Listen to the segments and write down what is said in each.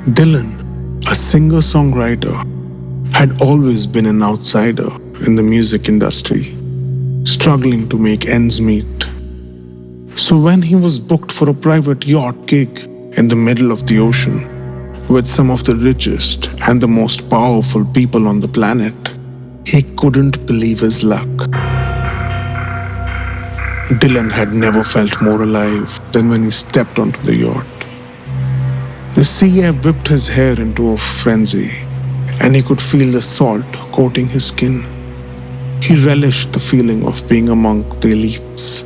Dylan, a singer-songwriter, had always been an outsider in the music industry, struggling to make ends meet. So when he was booked for a private yacht gig in the middle of the ocean with some of the richest and the most powerful people on the planet, he couldn't believe his luck. Dylan had never felt more alive than when he stepped onto the yacht. The sea air whipped his hair into a frenzy, and he could feel the salt coating his skin. He relished the feeling of being among the elites,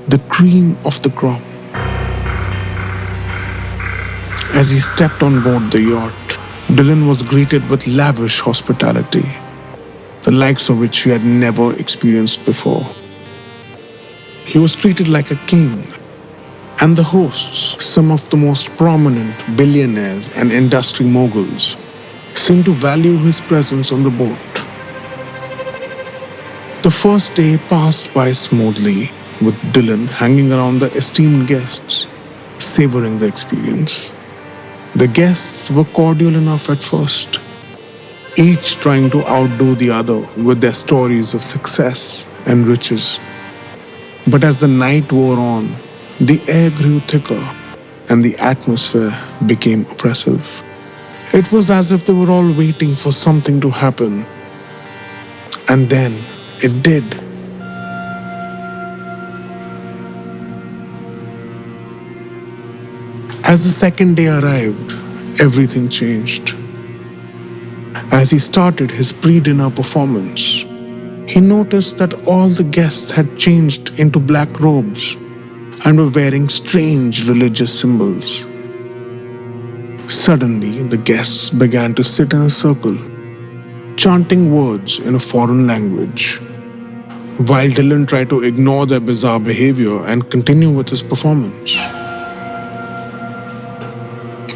the cream of the crop. As he stepped on board the yacht, Dylan was greeted with lavish hospitality, the likes of which he had never experienced before. He was treated like a king, and the hosts, some of the most prominent billionaires and industry moguls, seemed to value his presence on the boat. The first day passed by smoothly, with Dylan hanging around the esteemed guests, savoring the experience. The guests were cordial enough at first, each trying to outdo the other with their stories of success and riches. But as the night wore on, the air grew thicker and the atmosphere became oppressive. It was as if they were all waiting for something to happen. And then it did. As the second day arrived, everything changed. As he started his pre-dinner performance, he noticed that all the guests had changed into black robes and were wearing strange religious symbols. Suddenly, the guests began to sit in a circle, chanting words in a foreign language, while Dylan tried to ignore their bizarre behavior and continue with his performance.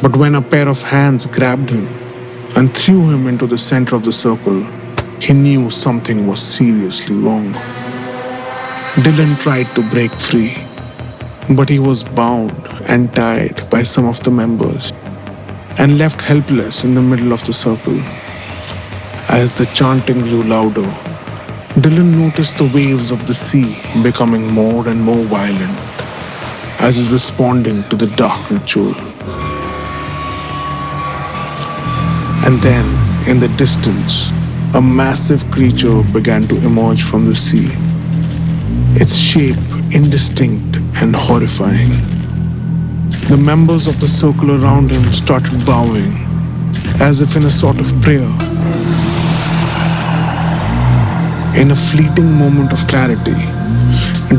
But when a pair of hands grabbed him and threw him into the center of the circle, he knew something was seriously wrong. Dylan tried to break free, but he was bound and tied by some of the members and left helpless in the middle of the circle. As the chanting grew louder, Dylan noticed the waves of the sea becoming more and more violent as if responding to the dark ritual. And then, in the distance, a massive creature began to emerge from the sea, its shape indistinct and horrifying. The members of the circle around him started bowing, as if in a sort of prayer. In a fleeting moment of clarity,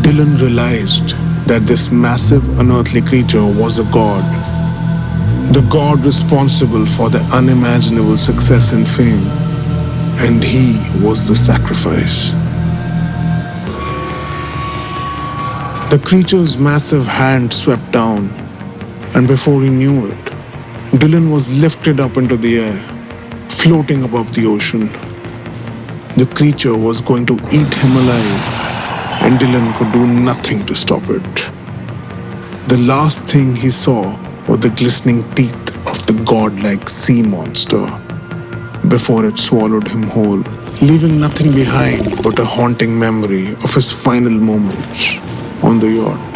Dylan realized that this massive unearthly creature was a god. The god responsible for their unimaginable success and fame, and he was the sacrifice. The creature's massive hand swept down, and before he knew it, Dylan was lifted up into the air, floating above the ocean. The creature was going to eat him alive, and Dylan could do nothing to stop it. The last thing he saw were the glistening teeth of the godlike sea monster before it swallowed him whole, leaving nothing behind but a haunting memory of his final moments on the yacht.